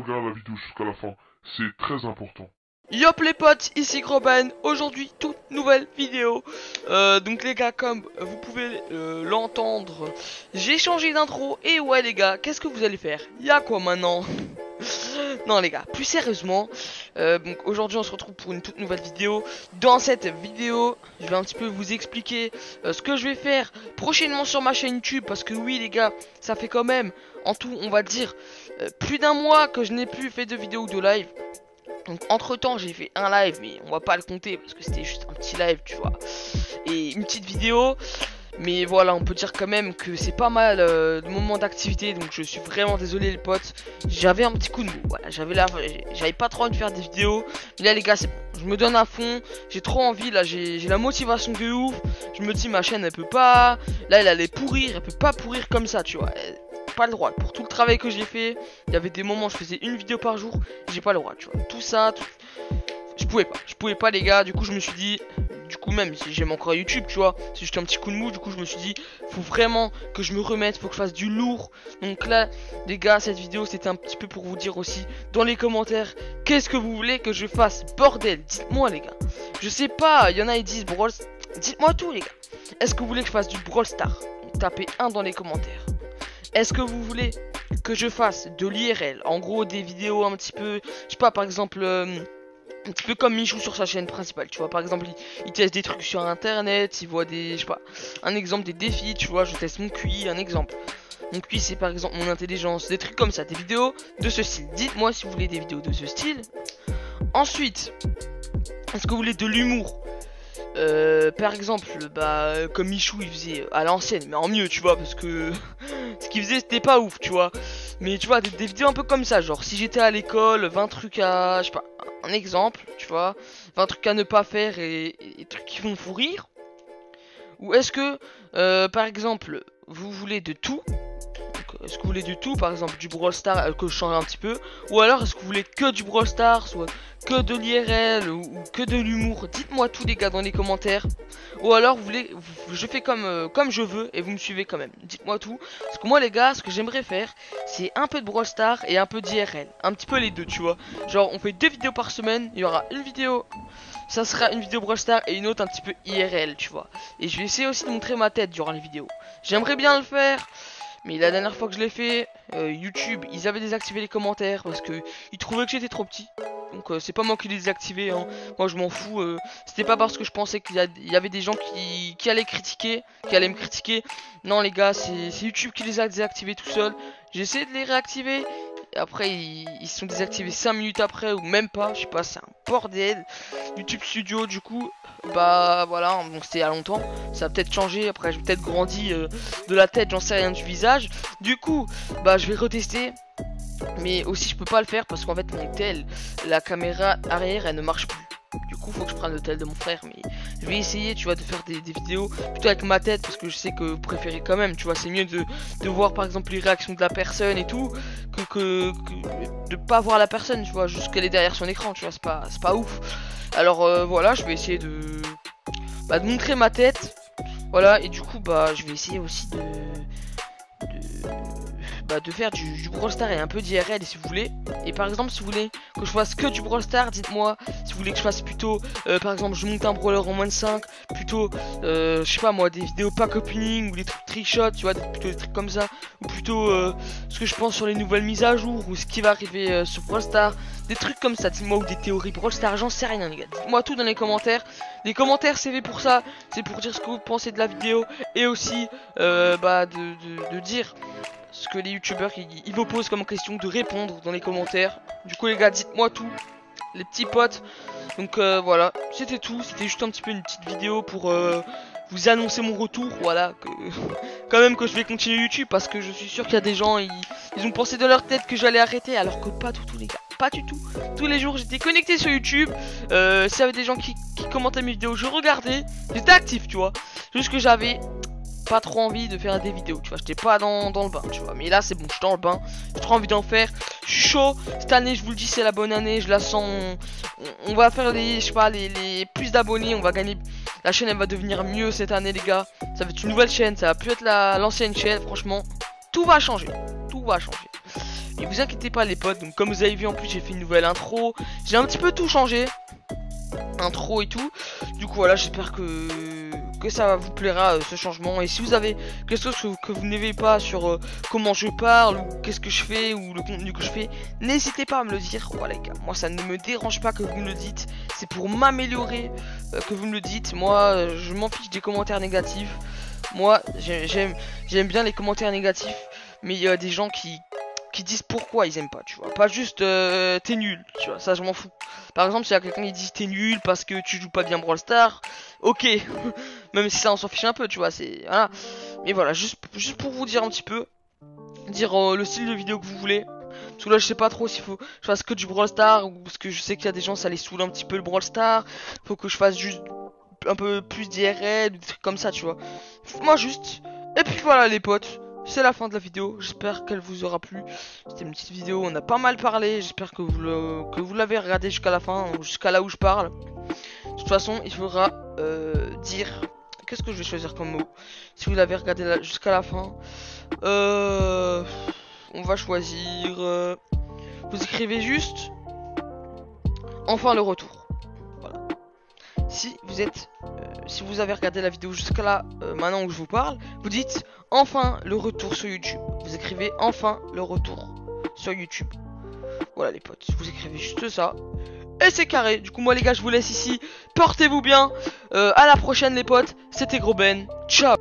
regarde la vidéo jusqu'à la fin, c'est très important. Yop les potes, ici Groban, aujourd'hui toute nouvelle vidéo. Donc les gars, comme vous pouvez l'entendre, j'ai changé d'intro. Et ouais les gars, qu'est-ce que vous allez faire? Y'a quoi maintenant? Non les gars, plus sérieusement, donc aujourd'hui on se retrouve pour une toute nouvelle vidéo. Dans cette vidéo, je vais un petit peu vous expliquer ce que je vais faire prochainement sur ma chaîne YouTube. Parce que oui les gars, ça fait quand même, en tout on va dire, plus d'un mois que je n'ai plus fait de vidéo ou de live. Donc entre temps j'ai fait un live, mais on va pas le compter parce que c'était juste un petit live, tu vois, et une petite vidéo. Mais voilà, on peut dire quand même que c'est pas mal de moments d'activité. Donc je suis vraiment désolé les potes, j'avais un petit coup de mou, voilà, j'avais pas trop envie de faire des vidéos. Mais là les gars, c'est bon, je me donne à fond, j'ai trop envie, là j'ai la motivation de ouf. Je me dis ma chaîne elle peut pas, là elle allait pourrir, elle peut pas pourrir comme ça, tu vois. Pas le droit, pour tout le travail que j'ai fait, il y avait des moments où je faisais une vidéo par jour, j'ai pas le droit, tu vois, tout ça, je pouvais pas les gars. Du coup je me suis dit, du coup même si j'aime encore YouTube, tu vois, c'est juste un petit coup de mou. Du coup je me suis dit, faut vraiment que je me remette, faut que je fasse du lourd. Donc là les gars, cette vidéo c'était un petit peu pour vous dire aussi dans les commentaires, qu'est-ce que vous voulez que je fasse, bordel, dites-moi les gars. Je sais pas, il y en a ils disent Brawl, dites-moi tout les gars. Est-ce que vous voulez que je fasse du Brawl Stars? Tapez 1 dans les commentaires. Est-ce que vous voulez que je fasse de l'IRL? En gros des vidéos un petit peu, je sais pas, par exemple un petit peu comme Michou sur sa chaîne principale, tu vois. Par exemple il teste des trucs sur internet, il voit des, je sais pas, un exemple des défis, tu vois. Je teste mon QI, un exemple. Mon QI c'est par exemple mon intelligence, des trucs comme ça, des vidéos de ce style. Dites-moi si vous voulez des vidéos de ce style. Ensuite, est-ce que vous voulez de l'humour? Par exemple, bah comme Michou il faisait à l'ancienne, mais en mieux, tu vois, parce que ce qu'il faisait c'était pas ouf, tu vois. Mais tu vois, des vidéos un peu comme ça, genre si j'étais à l'école, 20 trucs à, je sais pas, un exemple, tu vois, 20 trucs à ne pas faire et trucs qui vont vous rire. Ou est-ce que, par exemple, vous voulez de tout? Est-ce que vous voulez du tout, par exemple du Brawl Stars que je change un petit peu? Ou alors est-ce que vous voulez que du Brawl Stars, soit que de l'IRL ou que de l'humour? Dites-moi tout les gars dans les commentaires. Ou alors vous voulez, je fais comme je veux et vous me suivez quand même. Dites-moi tout. Parce que moi les gars, ce que j'aimerais faire, c'est un peu de Brawl Stars et un peu d'IRL. Un petit peu les deux, tu vois. Genre on fait 2 vidéos par semaine, il y aura une vidéo, ça sera une vidéo Brawl Stars et une autre un petit peu IRL, tu vois. Et je vais essayer aussi de montrer ma tête durant les vidéos. J'aimerais bien le faire. Mais la dernière fois que je l'ai fait, YouTube, ils avaient désactivé les commentaires parce que ils trouvaient que j'étais trop petit. Donc c'est pas moi qui les désactivé, hein. Moi je m'en fous. C'était pas parce que je pensais qu'il y avait des gens qui allaient critiquer, qui allaient me critiquer. Non les gars, c'est YouTube qui les a désactivés tout seul. J'ai essayé de les réactiver. Et après ils sont désactivés 5 minutes après ou même pas, je sais pas, c'est un bordel. YouTube Studio du coup, bah voilà, donc c'était il y a longtemps. Ça a peut-être changé, après j'ai peut-être grandi de la tête, j'en sais rien, du visage. Du coup, bah je vais retester. Mais aussi je peux pas le faire parce qu'en fait mon tel, la caméra arrière elle ne marche plus. Du coup faut que je prenne le tel de mon frère. Mais je vais essayer, tu vois, de faire des vidéos plutôt avec ma tête. Parce que je sais que vous préférez quand même, tu vois. C'est mieux de voir par exemple les réactions de la personne et tout, que de pas voir la personne, tu vois, juste qu'elle est derrière son écran, tu vois. C'est pas ouf. Alors voilà, je vais essayer de montrer ma tête. Voilà, et du coup bah je vais essayer aussi de faire du Brawl Stars et un peu d'IRL si vous voulez. Et par exemple si vous voulez que je fasse que du Brawl Stars, dites-moi. Si vous voulez que je fasse plutôt par exemple je monte un brawler en moins de 5, plutôt je sais pas moi, des vidéos pack opening ou des trucs trickshot, tu vois, plutôt des trucs comme ça. Ou plutôt ce que je pense sur les nouvelles mises à jour ou ce qui va arriver sur Brawl Stars, des trucs comme ça, dites-moi, ou des théories Brawl Stars, j'en sais rien les gars. Dites-moi tout dans les commentaires. Les commentaires c'est fait pour ça, c'est pour dire ce que vous pensez de la vidéo. Et aussi de dire ce que les youtubeurs ils vous posent comme question, de répondre dans les commentaires. Du coup les gars, dites-moi tout les petits potes. Donc voilà, c'était tout. C'était juste un petit peu une petite vidéo pour vous annoncer mon retour. Voilà, quand même que je vais continuer YouTube. Parce que je suis sûr qu'il y a des gens, ils ont pensé de leur tête que j'allais arrêter. Alors que pas du tout les gars, pas du tout. Tous les jours j'étais connecté sur YouTube. S'il y avait des gens qui commentaient mes vidéos, je regardais. J'étais actif, tu vois. Juste que j'avais pas trop envie de faire des vidéos, tu vois, j'étais pas dans le bain, tu vois. Mais là c'est bon, je suis dans le bain, j'ai trop envie d'en faire. Je suis chaud, cette année je vous le dis c'est la bonne année, je la sens. On va faire les, je sais pas, les plus d'abonnés, on va gagner. La chaîne elle va devenir mieux cette année les gars. Ça va être une nouvelle chaîne, ça va plus être l'ancienne chaîne, franchement. Tout va changer, tout va changer. Mais vous inquiétez pas les potes, donc comme vous avez vu en plus j'ai fait une nouvelle intro. J'ai un petit peu tout changé, intro et tout. Du coup voilà, j'espère que ça vous plaira ce changement. Et si vous avez quelque chose que vous n'aimez pas sur comment je parle, ou qu'est-ce que je fais, ou le contenu que je fais, n'hésitez pas à me le dire. Voilà les gars, moi ça ne me dérange pas que vous me le dites. C'est pour m'améliorer que vous me le dites. Moi je m'en fiche des commentaires négatifs. Moi j'aime bien les commentaires négatifs. Mais il y a des gens qui disent pourquoi ils aiment pas, tu vois. Pas juste t'es nul, tu vois, ça je m'en fous. Par exemple, s'il y a quelqu'un qui dit t'es nul parce que tu joues pas bien Brawl Stars, ok. Même si ça on s'en fiche un peu, tu vois, c'est... Voilà. Mais voilà, juste pour vous dire un petit peu, dire le style de vidéo que vous voulez. Parce que là je sais pas trop s'il faut que je fasse que du Brawl Stars, ou parce que je sais qu'il y a des gens ça les saoule un petit peu le Brawl Stars. Faut que je fasse juste un peu plus d'IRL, des trucs comme ça, tu vois. Moi juste. Et puis voilà les potes. C'est la fin de la vidéo, j'espère qu'elle vous aura plu. C'était une petite vidéo, on a pas mal parlé. J'espère que vous l'avez regardé jusqu'à la fin, jusqu'à là où je parle. De toute façon, il faudra dire... Qu'est-ce que je vais choisir comme mot? Si vous l'avez regardé jusqu'à la fin. On va choisir... vous écrivez juste... Enfin le retour. Voilà. Si vous avez regardé la vidéo jusqu'à là, maintenant où je vous parle, vous dites enfin le retour sur YouTube. Vous écrivez enfin le retour sur YouTube. Voilà les potes, vous écrivez juste ça. Et c'est carré. Du coup moi les gars je vous laisse ici. Portez-vous bien. À la prochaine les potes. C'était Gros Ben. Ciao.